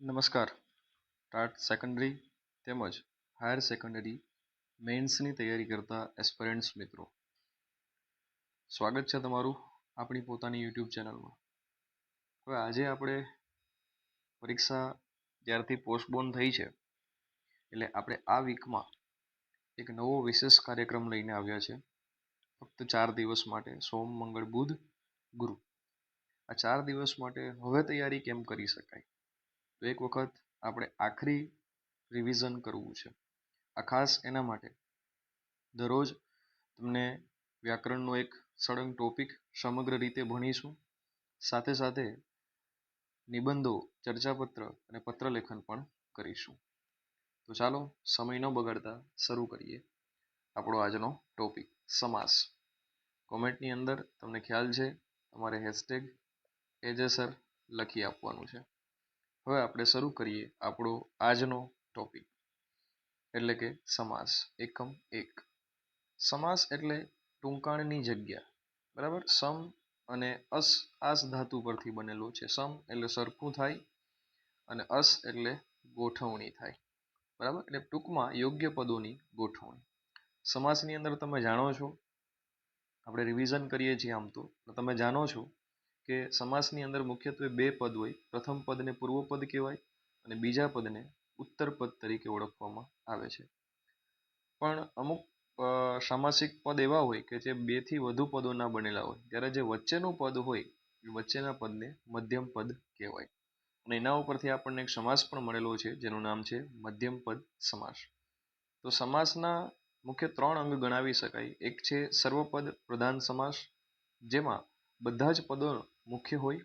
નમસ્કાર. TAT secondary તેમજ higher secondary મેઇન્સની તૈયારી કરતા એસ્પિરન્ટ્સ મિત્રો, સ્વાગત છે તમારું આપણી પોતાની યુટ્યુબ ચેનલમાં. હવે આજે આપણે પરીક્ષા જ્યારથી પોસ્ટપોન થઈ છે એટલે આપણે આ વીકમાં એક નવો વિશેષ કાર્યક્રમ લઈને આવ્યા છે. ફક્ત 4 દિવસ માટે, સોમ, મંગળ, બુધ, ગુરુ. આ 4 દિવસ માટે હવે તૈયારી કેમ કરી શકાય, તો એક વખત આપણે આખરી રિવિઝન કરવું છે. આ ખાસ એના માટે દરરોજ તમને વ્યાકરણનો એક સળંગ ટોપિક સમગ્ર રીતે ભણીશું. સાથે સાથે નિબંધો, ચર્ચાપત્ર અને પત્રલેખન પણ કરીશું. તો ચાલો સમય ન બગાડતા શરૂ કરીએ આપણો આજનો ટોપિક, સમાસ. કોમેન્ટની અંદર તમને ખ્યાલ છે તમારે હેશટેગ એજેસર લખી આપવાનું છે. હવે આપણે શરૂ કરીએ આપણો આજનો ટોપિક, એટલે કે સમાસ. એકમ 1. સમાસ એટલે ટૂંકાણની જગ્યા. બરાબર. સમ અને અસ આસ ધાતુ પરથી બનેલો છે. સમ એટલે સરખું થાય અને અસ એટલે ગોઠવણી થાય. બરાબર. એટલે ટૂંકમાં યોગ્ય પદોની ગોઠવણી. સમાસની અંદર તમે જાણો છો, આપણે રિવિઝન કરીએ છીએ આમ તો તમે જાણો છો કે સમાસની અંદર મુખ્યત્વે બે પદ હોય. પ્રથમ પદને પૂર્વ પદ કહેવાય અને બીજા પદને ઉત્તર પદ તરીકે ઓળખવામાં આવે છે. પણ અમુક સામાસિક પદ એવા હોય કે જે 2 થી વધુ પદોના બનેલા હોય, ત્યારે જે વચ્ચેનું પદ હોય એ વચ્ચેના પદને મધ્યમ પદ કહેવાય. અને એના ઉપરથી આપણને એક સમાસ પણ મળેલો છે જેનું નામ છે મધ્યમ પદ સમાસ. તો સમાસના મુખ્ય 3 અંગ ગણાવી શકાય. એક છે સર્વપદ પ્રધાન સમાસ, જેમાં બધા જ પદો મુખ્ય હોય.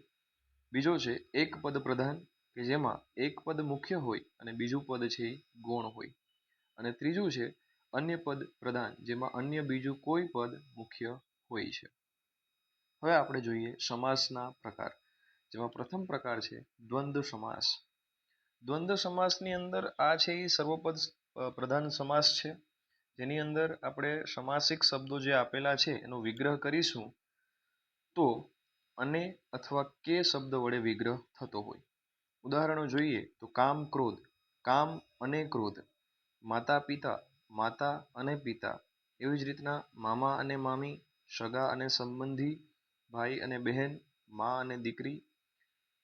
બીજો છે એક પદ પ્રધાન, કે જેમાં એક પદ મુખ્ય હોય અને બીજું પદ છે એ ગૌણ હોય. અને ત્રીજું છે અન્ય પદ પ્રધાન, જેમાં અન્ય બીજું કોઈ પદ મુખ્ય હોય છે. હવે આપણે જોઈએ સમાસના પ્રકાર, જેમાં પ્રથમ પ્રકાર છે દ્વંદ્વ સમાસ. દ્વંદ્વ સમાસની અંદર આ છે એ સર્વપદ પ્રધાન સમાસ છે, જેની અંદર આપણે સમાસિક શબ્દો જે આપેલા છે એનો વિગ્રહ કરીશું તો અને અથવા કે શબ્દ વડે વિગ્રહ થતો હોય. ઉદાહરણો જોઈએ તો કામ ક્રોધ, કામ અને ક્રોધ. માતા પિતા, માતા અને પિતા. એવી જ રીતના મામા અને મામી, સગા અને સંબંધી, ભાઈ અને બહેન, મા અને દીકરી.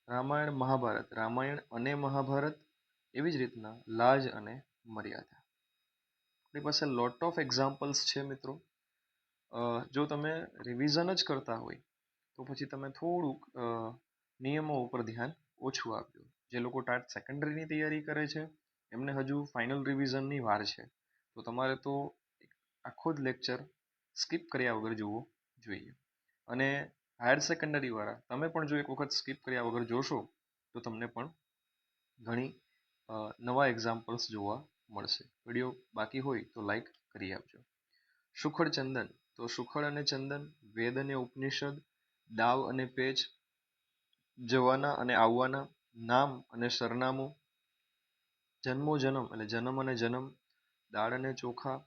રામાયણ મહાભારત, રામાયણ અને મહાભારત. એવી જ રીતના લાજ અને મર્યાદા. આપણી પાસે લોટ ઓફ એક્ઝામ્પલ્સ છે મિત્રો. જો તમે રિવિઝન જ કરતા હોય તો પછી તમે થોડુંક નિયમો ઉપર ધ્યાન ઓછું આપજો. જે લોકો ટાટ સેકન્ડરીની તૈયારી કરે છે એમને હજુ ફાઇનલ રિવિઝનની વાર છે, તો તમારે તો આખો જ લેક્ચર સ્કીપ કર્યા વગર જોવો જોઈએ. અને હાયર સેકન્ડરી વાળા તમે પણ જો એક વખત સ્કીપ કર્યા વગર જોશો તો તમને પણ ઘણી નવા એક્ઝામ્પલ્સ જોવા મળશે. વિડીયો બાકી હોય તો લાઈક કરી આપજો. સુખડ ચંદન, તો સુખડ અને ચંદન, વેદ અને ઉપનિષદ, દાવ અને પેચ, જવાના અને આવવાના, નામ અને સરનામું, જન્મો જન્મ એટલે જન્મ અને જન્મ, દાળ અને ચોખા,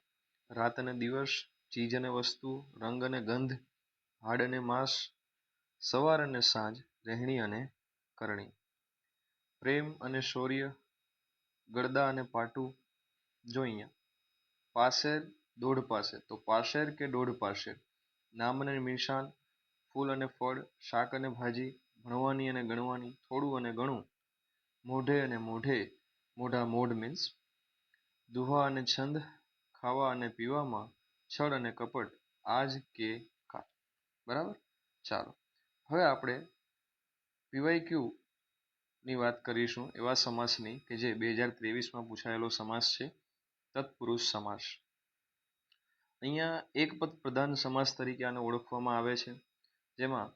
રાત અને દિવસ, ચીજ અને વસ્તુ, રંગ અને ગંધ, હાડ અને માંસ, સવાર અને સાંજ, રહેણી અને કરણી, પ્રેમ અને શૌર્ય, ગળદા અને પાટું. જો અહીંયા પાસેર, દોઢ પાસે, તો પાસેર કે દોઢ પાસેર, નામ અને નિશાન, ફૂલ અને ફળ, શાક અને ભાજી, ભણવાની અને ગણવાની, થોડું અને ઘણું, મોઢે અને મોઢે, મોઢા મોઢ મીન્સ, દુહા અને છંદ, ખાવા અને પીવામાં, છળ અને કપટ, આજ કે કાલ. બરાબર. ચાલો હવે આપણે પીવાયક્યુ ની વાત કરીશું એવા સમાસની કે જે 2023માં પૂછાયેલો સમાસ છે, તત્પુરુષ સમાસ. અહીંયા એક પદ પ્રધાન સમાસ તરીકે આને ઓળખવામાં આવે છે, જેમાં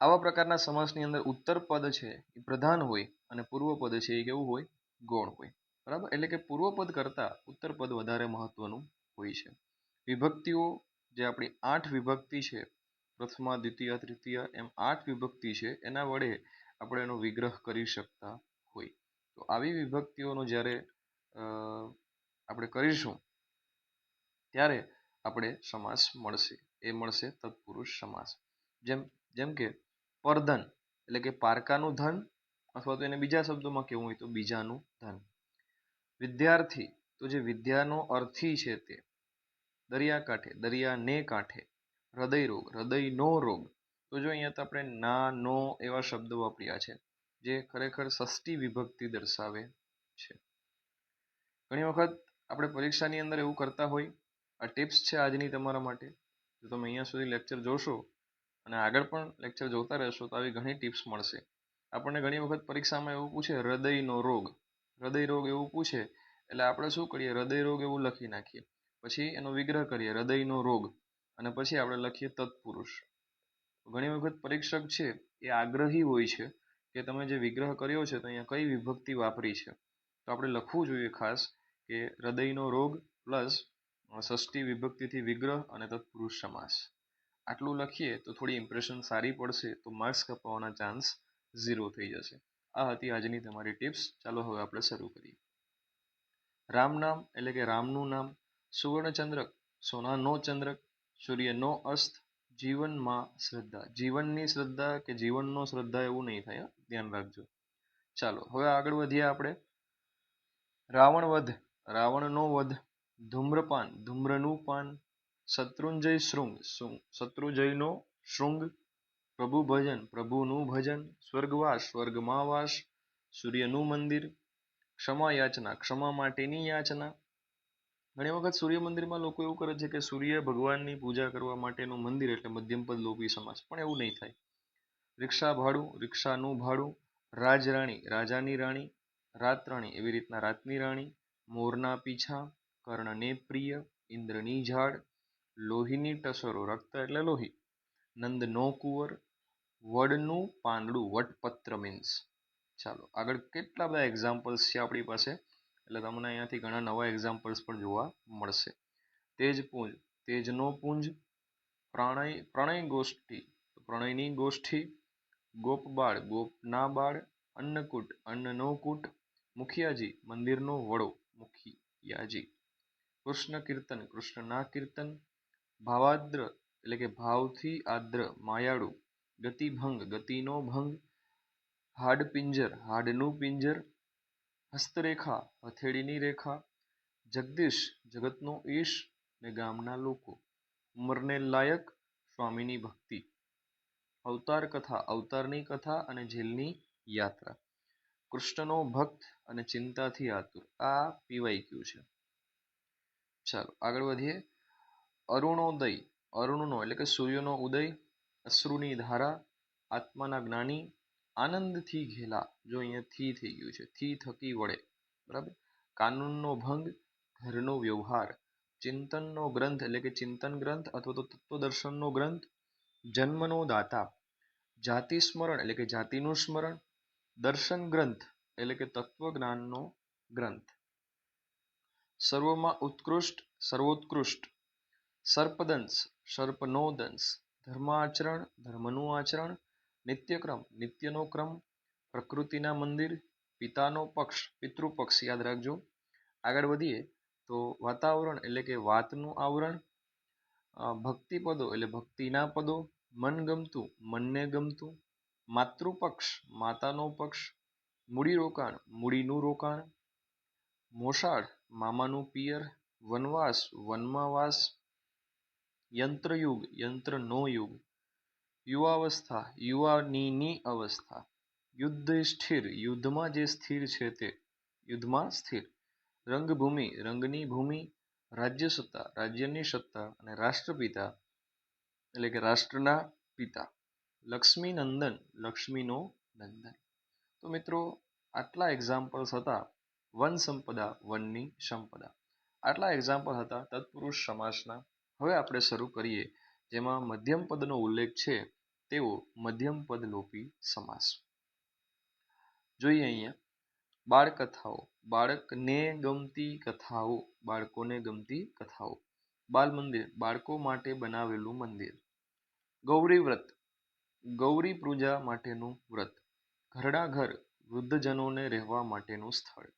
આવા પ્રકારના સમાસની અંદર ઉત્તર પદ છે એ પ્રધાન હોય અને પૂર્વ પદ છે એ કેવું હોય, ગૌણ હોય. બરાબર. એટલે કે પૂર્વ પદ કરતા ઉત્તર પદ વધારે મહત્વનું હોય છે. વિભક્તિઓ જે આપણી 8 વિભક્તિ છે, પ્રથમા, દ્વિતીય, તૃતીય એમ 8 વિભક્તિ છે, એના વડે આપણે એનો વિગ્રહ કરી શકતા હોય. તો આવી વિભક્તિઓનો જ્યારે આપણે કરીશું ત્યારે આપણે સમાસ મળશે, એ મળશે તત્પુરુષ સમાસ. જેમ કે પરધન એટલે કે પારકાનું ધન અથવા તો એને બીજા શબ્દોમાં કહેવું હોય તો બીજાનું ધન. વિદ્યાર્થી તો જે વિદ્યાનો અર્થી છે તે. દરિયાકાંઠે, દરિયાને કાંઠે. હૃદયરોગ, હૃદયનો રોગ. તો જો અહીંયા તો આપણે ના, નો એવા શબ્દો વાપર્યા છે જે ખરેખર ષષ્ઠી વિભક્તિ દર્શાવે છે. ઘણી વખત આપણે પરીક્ષાની અંદર એવું કરતા હોય. આ ટિપ્સ છે આજની તમારા માટે. જો તમે અહીંયા સુધી લેક્ચર જોશો અને આગળ પણ લેક્ચર જોતા રહેશો તો આવી ઘણી ટિપ્સ મળશે. આપણને ઘણી વખત પરીક્ષામાં એવું પૂછે હૃદયનો રોગ, હૃદય રોગ એવું પૂછે એટલે આપણે શું કરીએ, હૃદય રોગ એવું લખી નાખીએ, પછી એનો વિગ્રહ કરીએ હૃદયનો રોગ, અને પછી આપણે લખીએ તત્પુરુષ. ઘણી વખત પરીક્ષક છે એ આગ્રહી હોય છે કે તમે જે વિગ્રહ કર્યો છે તો અહીંયા કઈ વિભક્તિ વાપરી છે. તો આપણે લખવું જોઈએ ખાસ કે હૃદયનો રોગ પ્લસ ષષ્ઠી વિભક્તિથી વિગ્રહ અને તત્પુરુષ સમાસ. આટલું લખીએ તો થોડી ઇમ્પ્રેશન સારી પડશે, તો માર્ક્સ કપાવવાના ચાન્સ 0 થઈ જશે. આ હતી આજની તમારી ટિપ્સ. ચાલો હવે આપણે શરૂ કરીએ. રામ નામ એટલે કે રામનું નામ. સુવર્ણચંદ્રક, સોનાનો ચંદ્રક. સૂર્યનો અસ્ત. જીવનમાં શ્રદ્ધા, જીવનની શ્રદ્ધા કે જીવનનો શ્રદ્ધા એવું નહીં થાય, ધ્યાન રાખજો. ચાલો હવે આગળ વધીએ આપણે. રાવણ વધ, રાવણનો વધ. ધૂમ્રપાન, ધૂમ્રનું પાન. શત્રુંજય શૃંગ, શત્રુંજયનો શૃંગ. પ્રભુ ભજન, પ્રભુનું ભજન. સ્વર્ગવાસ, સ્વર્ગમાં વાસ. સૂર્યનું મંદિર. ક્ષમા યાચના, ક્ષમા માટેની યાચના. ઘણી વખત સૂર્ય મંદિરમાં લોકો એવું કરે છે કે સૂર્ય ભગવાનની પૂજા કરવા માટેનું મંદિર એટલે મધ્યમપદ લોપી સમાસ, પણ એવું નહીં થાય. રિક્ષા ભાડું, રિક્ષાનું ભાડું. રાજરાણી, રાજાની રાણી. રાતરાણી એવી રીતના રાતની રાણી. મોરના પીછા. કર્ણને પ્રિય. ઇન્દ્રની ઝાડ. લોહીની ટસરો, રક્ત એટલે લોહી. નંદનો કુંવર. વડનું પાંદડું, વટપત્ર મીન્સ. ચાલો આગળ કેટલા બધા એક્ઝામ્પલ્સ છે આપણી પાસે, એટલે તમને અહીંયાથી ઘણા નવા એક્ઝામ્પલ્સ પણ જોવા મળશે. તેજપુંજ, તેજનો પુંજ. પ્રણય ગોષ્ઠી, પ્રણયની ગોષ્ઠી. ગોપબાળ, ગોપના બાળ. અન્નકૂટ, અન્નનો કૂટ. મુખિયાજી, મંદિરનો વડો, મુખિયાજી. કૃષ્ણ કીર્તન, કૃષ્ણના કીર્તન. ભાવાદ્ર એટલે કે ભાવથી આદ્ર, માયાળુ. ગતિભંગ, ગતિનો ભંગ. હાડપિંજર, હાડનું પિંજર. હસ્તરેખા, હથેળીની રેખા. જગદીશ, જગતનો ઈશ ને ગામના લોકો. ઉંમરને લાયક, સ્વામીની ભક્તિ. અવતાર કથા, અવતારની કથા અને જેલની યાત્રા. કૃષ્ણનો ભક્ત અને ચિંતાથી આતુર. આ PYQ છે. ચાલો આગળ વધીએ. અરુણોદય, અરુણનો એટલે કે સૂર્યનો ઉદય. અશ્રુની ધારા. આત્માના જ્ઞાની. આનંદથી ઘેલા, જો અહીંયા થી થઈ ગયું છે, થી થકી વળે, બરાબર. કાનૂનનો ભંગ. ઘરનો વ્યવહાર. ચિંતનનો ગ્રંથ એટલે કે ચિંતન ગ્રંથ અથવા તો તત્વદર્શનનો ગ્રંથ. જન્મનો દાતા. જાતિ સ્મરણ એટલે કે જાતિનું સ્મરણ. દર્શન ગ્રંથ એટલે કે તત્વજ્ઞાનનો ગ્રંથ. સર્વમાં ઉત્કૃષ્ટ, સર્વોત્કૃષ્ટ. સર્પદંશ, સર્પનો દંશ. ધર્માચરણ, ધર્મનું આચરણ. નિત્યક્રમ, નિત્યનો ક્રમ. પ્રકૃતિના મંદિર. પિતાનો પક્ષ, પિતૃપક્ષ યાદ રાખજો. આગળ વધીએ તો વાતાવરણ એટલે કે વાતનું આવરણ. ભક્તિપદો એટલે ભક્તિના પદો. મનગમતું, મનને ગમતું. માતૃપક્ષ, માતાનો પક્ષ. મૂડીરોકાણ, મૂડીનું રોકાણ. મોસાળ, મામાનું પિયર. વનવાસ, વનમાં વાસ. યંત્રયુગ, યંત્રનો યુગ. યુવાવસ્થા, યુવાનીની અવસ્થા. યુદ્ધ સ્થિર, યુદ્ધમાં જે સ્થિર છે તે, યુદ્ધમાં સ્થિર. રંગભૂમિ, રંગની ભૂમિ. રાજ્યસત્તા, રાજ્યની સત્તા. અને રાષ્ટ્રપિતા એટલે કે રાષ્ટ્રના પિતા. લક્ષ્મી નંદન, લક્ષ્મીનો નંદન. તો મિત્રો આટલા એક્ઝામ્પલ્સ હતા વન સંપદા, વનની સંપદા. આટલા એક્ઝામ્પલ હતા તત્પુરુષ સમાસના. હવે આપણે શરૂ કરીએ જેમાં મધ્યમ પદનો ઉલ્લેખ છે તેવો મધ્યમ પદ લોપી સમાસ. જોઈએ અહીંયા. બાળકથાઓ, બાળકને ગમતી કથાઓ, બાળકોને ગમતી કથાઓ. બાલ મંદિર, બાળકો માટે બનાવેલું મંદિર. ગૌરી વ્રત, ગૌરી પૂજા માટેનું વ્રત. ઘરડા ઘર, વૃદ્ધજનોને રહેવા માટેનું સ્થળ.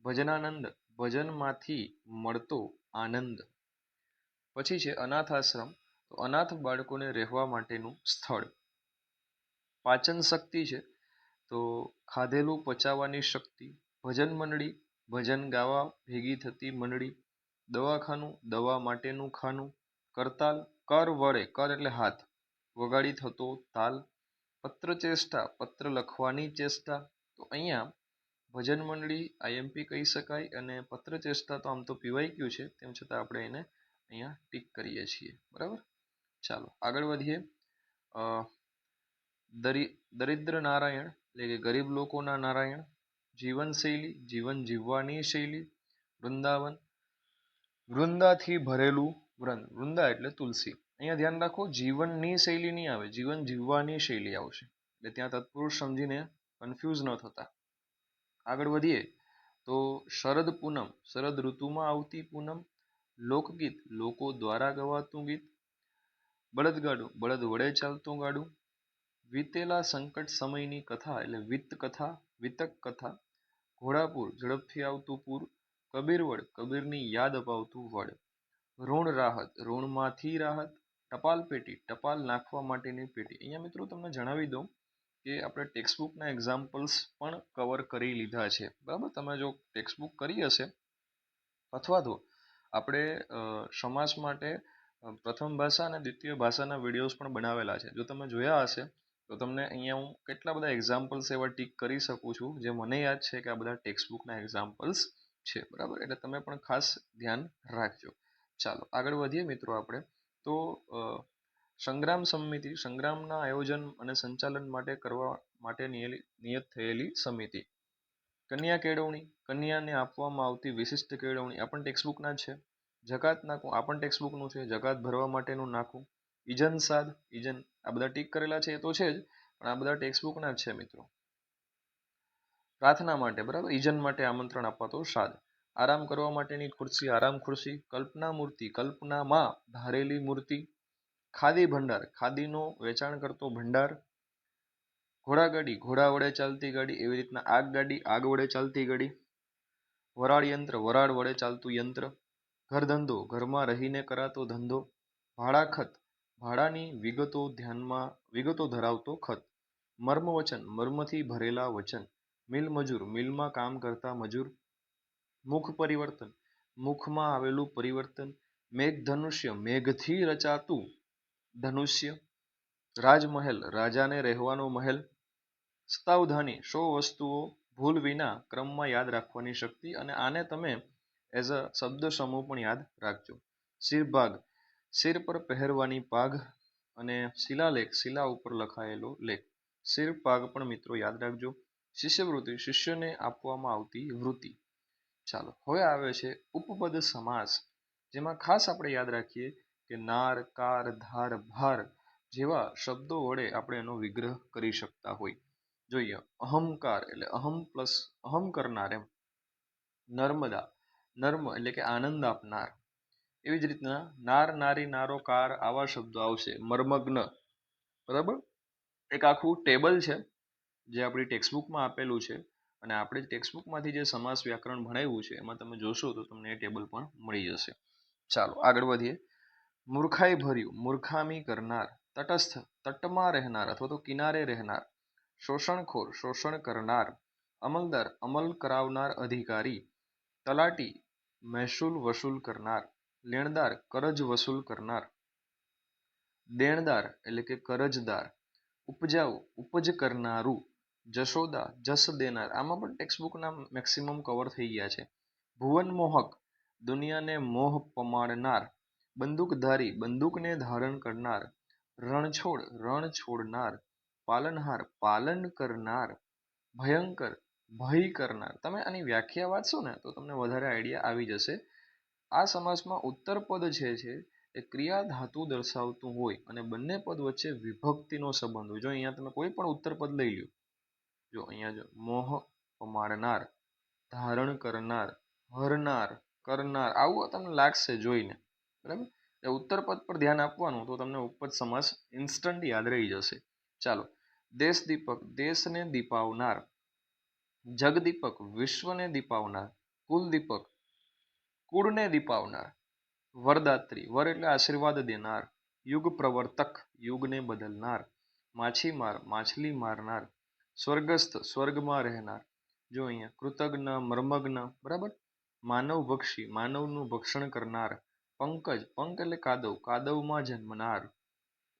ભજનાનંદ, ભજનમાંથી મળતો આનંદ. પછી છે અનાથ આશ્રમ, તો અનાથ બાળકોને રહેવા માટેનું સ્થળ. પાચન શક્તિ છે, તો ખાધેલું પચાવવાની શક્તિ, ભજન મંડળી, ભજન ગાવા ભેગી થતી મંડળી, દવાખાનું, દવા માટેનું ખાનું, કરતાલ, કર વડે, કર એટલે હાથ, વગાડી થતો તાલ, પત્ર ચેષ્ટા, પત્ર લખવાની ચેષ્ટા. તો અહીંયા ભજન મંડળી આઈએમપી કહી શકાય અને પત્ર ચેષ્ટા તો આમ તો પીવાઈ છે, તેમ છતાં આપણે એને અહીંયા ટીક કરીએ છીએ. બરાબર, ચાલો આગળ વધીએ. દરિદ્ર નારાયણ એટલે કે ગરીબ લોકોના નારાયણ, જીવનશૈલી, જીવન જીવવાની શૈલી, વૃંદાવન, વૃંદાથી ભરેલું વૃંદ, વૃંદા એટલે તુલસી. અહીંયા ધ્યાન રાખો, જીવનની શૈલી નહીં આવે, જીવન જીવવાની શૈલી આવશે, એટલે ત્યાં તત્પુરુષ સમજીને કન્ફ્યુઝ ન થતા. આગળ વધીએ તો શરદ પૂનમ, શરદ ઋતુમાં આવતી પૂનમ, લોકગીત, લોકો દ્વારા ગવાતું ગીત, બળદગાડું, બળદ વડે ચાલતું ગાડું, વીતેલા સંકટ સમયની કથા એટલે વિત્ત કથા, વિતક કથા, ઘોડાપુર, ઝડપથી આવતું પૂર, કબીરવડ, કબીરની યાદ અપાવતું વડ, ઋણ રાહત, ઋણમાંથી રાહત, ટપાલ પેટી, ટપાલ નાખવા માટેની પેટી. અહીંયા મિત્રો તમને જણાવી દઉં કે આપણે ટેક્સ્ટબુકના એક્ઝામ્પલ્સ પણ કવર કરી લીધા છે. બરાબર, તમે જો ટેક્સ્ટબુક કરી હશે અથવા તો આપણે સમાસ માટે પ્રથમ ભાષા અને દ્વિતીય ભાષાના વિડીયોઝ પણ બનાવેલા છે, જો તમે જોયા હશે તો તમને અહીંયા હું કેટલા બધા એક્ઝામ્પલ્સ એવા ટીક કરી શકું છું, જે મને યાદ છે કે આ બધા ટેક્સ્ટબુકના એક્ઝામ્પલ્સ છે. બરાબર, એટલે તમે પણ ખાસ ધ્યાન રાખજો. ચાલો આગળ વધીએ મિત્રો આપણે. તો સંગ્રામ સમિતિ, સંગ્રામના આયોજન અને સંચાલન માટે કરવા માટે નિયત થયેલી સમિતિ. કન્યા કેળવણી, કન્યાને આપવામાં આવતી વિશિષ્ટ કેળવણી, આ પણ ટેક્સ્ટબુકના છે. જકાત નાખવું, આ પણ ટેક્સ્ટબુકનું છે, જકાત ભરવા માટેનું નાખવું. ઈજન સાદ, ઈજન, આ બધા ટીક કરેલા છે એ તો છે જ, પણ આ બધા ટેક્સ્ટબુકના જ છે મિત્રો. પ્રાર્થના માટે, બરાબર, ઈજન માટે આમંત્રણ આપવા તો સાદ. આરામ કરવા માટેની ખુરશી, આરામ ખુરશી. કલ્પના મૂર્તિ, કલ્પનામાં ધારેલી મૂર્તિ. ખાદી ભંડાર, ખાદીનો વેચાણ કરતો ભંડાર. ઘોડાગાડી, ઘોડા વડે ચાલતી ગાડી, એવી રીતના આગગાડી, આગ વડે ચાલતી ગાડી. વરાળ યંત્ર, વરાળ વડે ચાલતું યંત્ર. ઘર ધંધો, ઘરમાં રહીને કરાતો ધંધો. ભાડાખત, ભાડાની વિગતો ધરાવતો ખત. મર્મ વચન, મર્મથી ભરેલા વચન. મિલ મજૂર, મિલમાં કામ કરતા મજૂર. મુખ પરિવર્તન, મુખમાં આવેલું પરિવર્તન. મેઘ ધનુષ્ય, મેઘથી રચાતું ધનુષ્ય. રાજમહેલ, રાજાને રહેવાનો મહેલ. સાવધાની, 100 વસ્તુઓ ભૂલ વિના ક્રમમાં યાદ રાખવાની શક્તિ, અને આને તમે એઝ અ શબ્દ સમૂહ પણ યાદ રાખજો. શિરભાગ, શિર પર પહેરવાની પાઘ, અને શિલાલેખ, શિલા ઉપર લખાયેલો લેખ. શિરપાગ પણ મિત્રો યાદ રાખજો. શિષ્યવૃત્તિ, શિષ્યને આપવામાં આવતી વૃત્તિ. ચાલો હવે આવે છે ઉપપદ સમાસ, જેમાં ખાસ આપણે યાદ રાખીએ કે નાર, કાર, ધાર, ભાર જેવા શબ્દો વડે આપણે એનો વિગ્રહ કરી શકતા હોય. જોઈએ, અહંકાર એટલે અહમ પ્લસ અહમ કરનાર એમ. નર્મદા, નર્મ એટલે કે આનંદ આપનાર. એવી જ રીતના નાર, નારી, નારો, કાર આવા શબ્દો આવશે. મર્મગ્ન, બરાબર. એક આખું ટેબલ છે જે આપણી ટેક્સ્ટબુકમાં આપેલું છે, અને આપણે ટેક્સ્ટબુકમાંથી જે સમાસ વ્યાકરણ ભણાવ્યું છે એમાં તમે જોશો તો તમને એ ટેબલ પણ મળી જશે. ચાલો આગળ વધીએ. મૂર્ખાઈ ભર્યું, મૂર્ખામી કરનાર. તટસ્થ, તટમાં રહેનાર અથવા તો કિનારે રહેનાર. શોષણખોર, શોષણ કરનાર. અમલદાર, અમલ કરાવનાર અધિકારી. તલાટી, મહેસૂલ વસૂલ કરનાર. લેણદાર, કરજ વસૂલ કરનાર. દેણદાર એટલે કે કરજદાર. ઉપજાઉ, ઉપજ કરનારું. જશોદા, જસ દેનાર. આમાં પણ ટેક્સ્ટબુકના મેક્સિમમ કવર થઈ ગયા છે. ભુવન મોહક, દુનિયાને મોહ પમાડનાર. બંદૂકધારી, બંદૂકને ધારણ કરનાર. રણછોડ, રણ છોડનાર. પાલનહાર, પાલન કરનાર. ભયંકર, ભય કરનાર. તમે આની વ્યાખ્યા વાંચશો ને તો તમને વધારે આઈડિયા આવી જશે. આ સમાસમાં ઉત્તર પદ છે એ ક્રિયા ધાતુ દર્શાવતું હોય અને બંને પદ વચ્ચે વિભક્તિનો સંબંધ હોય. જો અહીંયા તમે કોઈ પણ ઉત્તર પદ લઈ લો, જો અહીંયા જો મોહ પમાડનાર, ધારણ કરનાર, હરનાર, કરનાર, આવું તમને લાગશે જોઈને, બરાબર. એ ઉત્તર પદ પર ધ્યાન આપવાનું તો તમને ઉપપદ સમાસ ઇન્સ્ટન્ટ યાદ રહી જશે. ચાલો, દેશ દીપક, દેશને દીપાવનાર. જગદીપક, વિશ્વને દીપાવનાર. કુલદીપક, કુળને દીપાવનાર. વરદાત્રી, વર એટલે આશીર્વાદ દેનાર. યુગ પ્રવર્તક, યુગને બદલનાર. માછીમાર, માછલી મારનાર. સ્વર્ગસ્થ સ્વર્ગમાં રહેનાર, જો અહીંયા કૃતજ્ઞ મર્મજ્ઞ, બરાબર. માનવ ભક્ષી માનવનું ભક્ષણ કરનાર, પંકજ પંક એટલે કાદવ કાદવમાં જન્મનાર,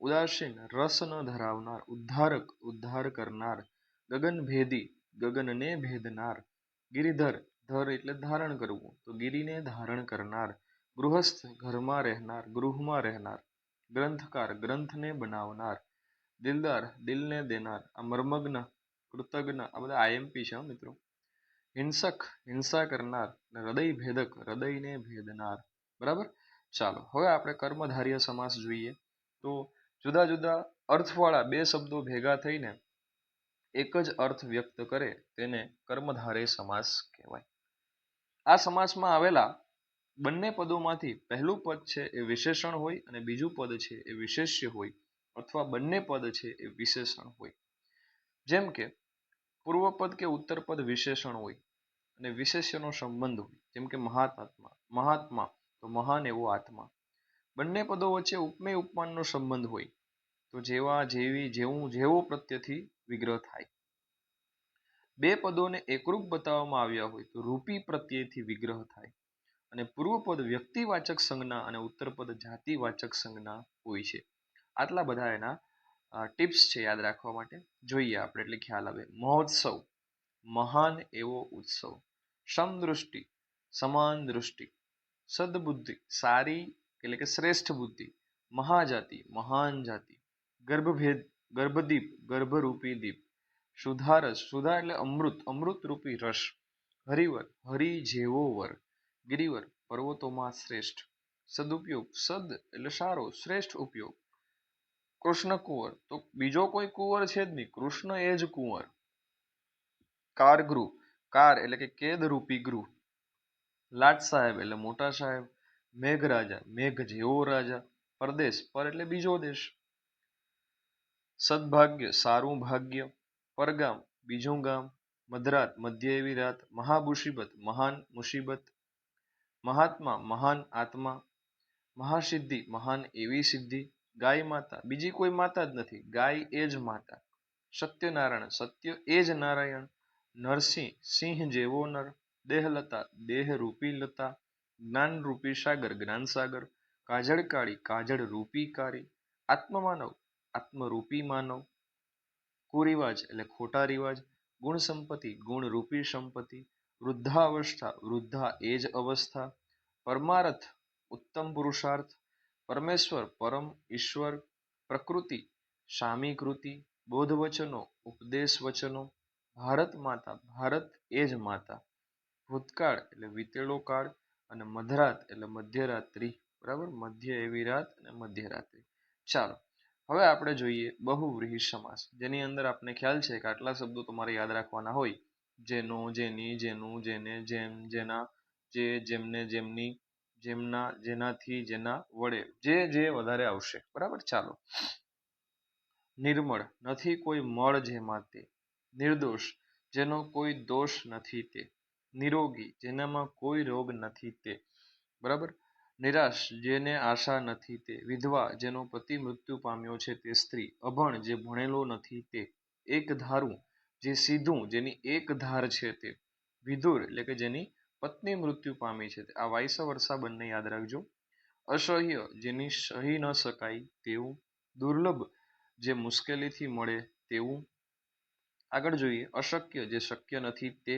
ઉદાસીન રસ ન ધરાવનાર, ઉદ્ધારક ઉદ્ધાર કરનાર, ગગનભેદી ગગનને ભેદનાર, ગિરિધર ધર એટલે ધારણ કરવું તો ગિરિને ધારણ કરનાર, ગૃહસ્થ ઘરમાં રહેનાર ગૃહમાં રહેનાર, ગ્રંથકાર ગ્રંથને બનાવનાર, દિલદાર દિલને દેનાર. આ મર્મજ્ઞ કૃતજ્ઞ આ બધા આઈએમપી છે મિત્રો. હિંસક હિંસા કરનાર, હૃદય ભેદક હૃદયને ભેદનાર. બરાબર. ચાલો હવે આપણે કર્મધાર્ય સમાસ જોઈએ. તો જુદા જુદા અર્થવાળા બે શબ્દો ભેગા થઈને એક જ અર્થ વ્યક્ત કરે તેને કર્મધારય સમાસ કહેવાય. આ સમાસમાં આવેલા બંને પદોમાંથી પહેલું પદ છે એ વિશેષણ હોય અને બીજું પદ છે એ વિશેષ્ય હોય, અથવા બંને પદ છે એ વિશેષણ હોય. જેમ કે પૂર્વપદ કે ઉત્તરપદ વિશેષણ હોય અને વિશેષ્યનો સંબંધ હોય, જેમ કે મહાત્મા મહાત્મા તો મહાન એવો આત્મા. બંને પદો વચ્ચે ઉપમેય ઉપમાનનો સંબંધ હોય તો જેવા જેવી જેવું જેવો પ્રત્યથી વિગ્રહ થાય. બે પદોને એકરૂપ બતાવવામાં આવ્યા હોય તો રૂપી પ્રત્યયથી વિગ્રહ થાય. અને પૂર્વપદ વ્યક્તિવાચક સંજ્ઞા અને ઉત્તરપદ જાતિવાચક સંજ્ઞા હોય છે. આટલા બધા એના ટિપ્સ છે યાદ રાખવા માટે. જોઈએ આપણે એટલે ખ્યાલ આવે. મહોત્સવ મહાન એવો ઉત્સવ, સમદૃષ્ટિ સમાન દૃષ્ટિ, સદબુદ્ધિ સારી એટલે કે શ્રેષ્ઠ બુદ્ધિ, મહાજાતિ મહાન જાતિ, ગર્ભભેદ ગર્ભદીપ ગર્ભરૂપી દીપ, સુધારસ સુધા એટલે અમૃત અમૃતરૂપી રસ, હરિવર હરિ જેવો વર, ગિરિવર પર્વતોમાં શ્રેષ્ઠ, સદુપયોગ સદ એટલે સારો શ્રેષ્ઠ ઉપયોગ, કૃષ્ણ કુંવર તો બીજો કોઈ કુંવર છે જ નહીં, કૃષ્ણ એ જ કુંવર, કારગૃહ કાર એટલે કે કેદ રૂપી ગૃહ, લાટ સાહેબ એટલે મોટા સાહેબ, મેઘરાજા મેઘ જેવો રાજા, પરદેશ પર એટલે બીજો દેશ, સદભાગ્ય સારું ભાગ્ય, પરગામ બીજું ગામ, મધરાત મધ્ય એવી રાત, મહામુસીબત મહાન મુસીબત, મહાત્મા મહાન આત્મા, મહાસિદ્ધિ મહાન એવી સિદ્ધિ, ગાય માતા બીજી કોઈ માતા જ નથી, ગાય એ જ માતા, સત્યનારાયણ સત્ય એ જ નારાયણ, નરસિંહ સિંહ જેવો નર, દેહલતા દેહ રૂપી લતા, જ્ઞાન રૂપી સાગર જ્ઞાન સાગર, કાજળ કાળી કાજળ રૂપી કાળી, આત્મમાનવ આત્મરૂપી માનવ, કુરિવાજ એટલે ખોટા રિવાજ, ગુણ સંપત્તિ ગુણ રૂપી સંપત્તિ, વૃદ્ધાવસ્થા વૃદ્ધા એ જ અવસ્થા, પરમારથ ઉત્તમ પુરુષાર્થ, પરમેશ્વર પરમ ઈશ્વર, પ્રકૃતિ સામી કૃતિ, બોધ વચનો ઉપદેશ વચનો, ભારત માતા ભારત એ જ માતા, ભૂતકાળ એટલે વીતેલો કાળ, અને મધરાત એટલે મધ્યરાત્રિ. બરાબર, મધ્ય એવી રાત અને મધ્યરાત્રિ. ચાલો હવે આપણે જોઈએ બહુવ્રીહી સમાસ, જેની અંદર આપણે ખ્યાલ છે કે આટલા શબ્દો તમારે યાદ રાખવાના હોય. જેનો જેની જેનું જેને જેમ જેના જે જેમને જેમની જેમના જેનાથી જેના વડે જે વધારે આવશે. બરાબર. ચાલો. નિર્મળ નથી કોઈ મળ જેમાં તે, નિર્દોષ જેનો કોઈ દોષ નથી તે, નિરોગી જેનામાં કોઈ રોગ નથી તે. બરાબર. નિરાશ જેને આશા નથી તે, વિધવા જેનો પતિ મૃત્યુ પામ્યો છે તે સ્ત્રી, અભણ જે ભણેલો નથી તે, એક ધારું જે સીધું જેની એક ધાર છે તે, વિધુર એટલે કે જેની પત્ની મૃત્યુ પામી છે. આ વાઇસ વર્ષા બંને યાદ રાખજો. અસહ્ય જેની સહી ન શકાય તેવું, દુર્લભ જે મુશ્કેલીથી મળે તેવું. આગળ જોઈએ. અશક્ય જે શક્ય નથી તે,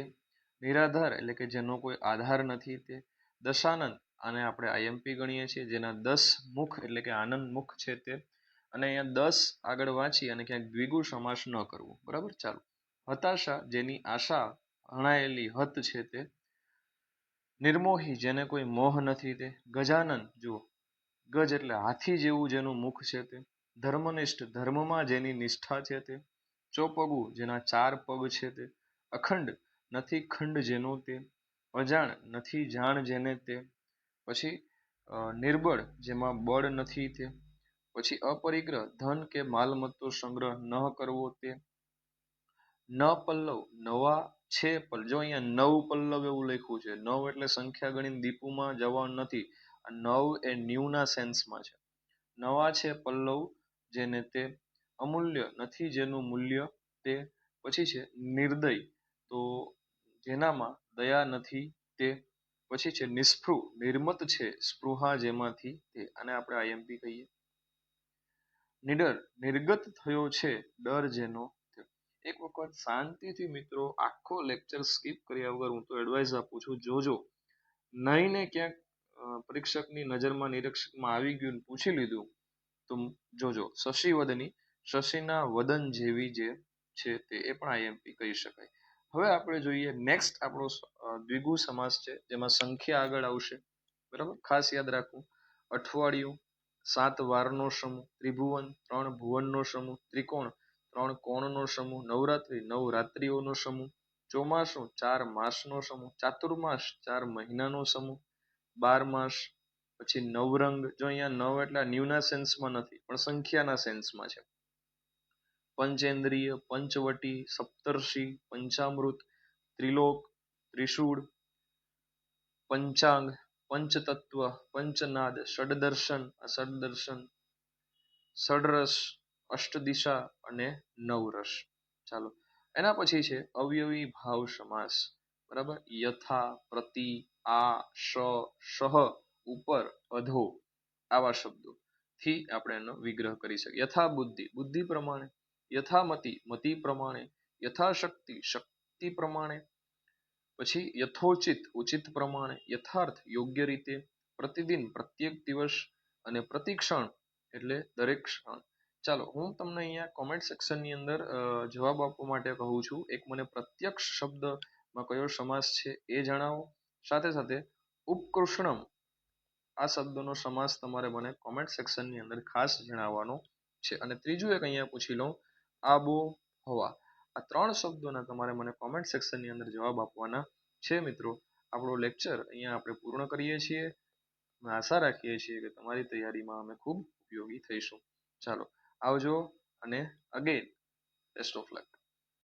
નિરાધાર એટલે કે જેનો કોઈ આધાર નથી તે, દશાનંદ આને આપણે આઈએમપી ગણીએ છીએ, જેના 10 મુખ એટલે કે આનંદ મુખ છે તે. અને અહીંયા 10 આગળ વાંચી અને ક્યાંક દ્વિગુ સમાસ ન કરવો. બરાબર. ચાલો. હતાશા જેની આશા હણાયેલી હત છે તે, નિર્મોહી જેને કોઈ મોહ નથી તે, ગજાનન જુઓ ગજ એટલે હાથી જેવું જેનું મુખ છે તે, ધર્મનિષ્ઠ ધર્મમાં જેની નિષ્ઠા છે તે, ચોપગુ જેના 4 પગ છે તે, અખંડ નથી ખંડ જેનો તે, અજાણ નથી જાણ જેને તે, પછી નિર્બળ જેમાં બળ નથી તે, પછી અપરિગ્રહ ધન કે માલમત્તો સંગ્રહ ન કરવો તે, ન પલ્લવ નવા છે જો અહીંયા 9 પલ્લવ એવું લખ્યું છે. 9 એટલે સંખ્યા ગણીને દીપુમાં જવાનું નથી. આ 9 એ ન્યૂના સેન્સમાં છે. નવા છે પલ્લવ જેને તે, અમૂલ્ય નથી જેનું મૂલ્ય તે, પછી છે નિર્દય, તો જેનામાં દયા નથી તે. પછી છે નિસ્પૃહ, નિર્મત છે સ્પૃહા જેમાંથી તે, આને આપણે આઈએમપી કહીએ. નિડર, નિર્ગત થયો છે ડર જેનો તે. એક વખત શાંતિથી મિત્રો આખો લેક્ચર સ્કીપ કર્યા વગર હું તો એડવાઇસ આપું છું, જોજો નહીં ને ક્યાંક પરીક્ષકની નજરમાં નિરીક્ષકમાં આવી ગયું પૂછી લીધું તો જોજો શશિવદની, શશિના વદન જેવી જે છે તે, એ પણ આઈએમપી કહી શકાય. હવે આપણે જોઈએ નેક્સ્ટ આપણો દ્વિગુ સમાસ છે, જેમાં સંખ્યા આગળ આવશે. બરાબર, ખાસ યાદ રાખવું. અઠવાડિયું 7 વારનો સમૂહ, ત્રિભુવન 3 ભુવનનો સમૂહ, ત્રિકોણ 3 કોણનો સમૂહ, નવરાત્રી 9 રાત્રિઓનો સમૂહ, ચોમાસું 4 માસનો સમૂહ, ચાતુર્માસ 4 મહિનાનો સમૂહ, 12 માસ, પછી નવરંગ, જો અહીંયા નવ એટલે ન્યૂના સેન્સમાં નથી પણ સંખ્યાના સેન્સમાં છે. પંચેન્દ્રિય, પંચવટી, સપ્તર્ષિ, પંચામૃત, ત્રિલોક, ત્રિશૂળ, પંચાંગ, પંચતત્વ, પંચનાદ, ષડદર્શન, ષડદર્શન, ષડરસ, અષ્ટદિશા અને નવરસ. ચાલો, એના પછી છે અવયવી ભાવ સમાસ. બરાબર, યથા, પ્રતિ, આ, શહ, ઉપર, અધો, આવા શબ્દો થી આપણે એનો વિગ્રહ કરી શકીએ. યથા બુદ્ધિ, બુદ્ધિ પ્રમાણે. યથામતિ, મતિ પ્રમાણે. યથાશક્તિ, શક્તિ પ્રમાણે. પછી યથોચિત, ઉચિત પ્રમાણે. યથાર્થ, યોગ્ય રીતે. પ્રતિદિન, પ્રત્યેક દિવસ. અને પ્રતિક્ષણ એટલે દરેક ક્ષણ. ચાલો, હું તમને અહીંયા કોમેન્ટ સેક્શનની અંદર જવાબ આપવા માટે કહું છું. એક મને પ્રત્યક્ષ શબ્દમાં કયો સમાસ છે એ જણાવો, સાથે સાથે ઉપકૃષ્ણમ આ શબ્દનો સમાસ તમારે મને કોમેન્ટ સેક્શનની અંદર ખાસ જણાવવાનો છે. અને ત્રીજું એક અહીંયા પૂછી લઉં, આબો હવા. આ 3 શબ્દોના તમારે મને કોમેન્ટ સેક્શનની અંદર જવાબ આપવાના છે. મિત્રો, આપણો લેક્ચર અહીંયા આપણે પૂર્ણ કરીએ છીએ. અમે આશા રાખીએ છીએ કે તમારી તૈયારીમાં અમે ખૂબ ઉપયોગી થઈશું. ચાલો, આવજો અને અગેન બેસ્ટ ઓફ લક.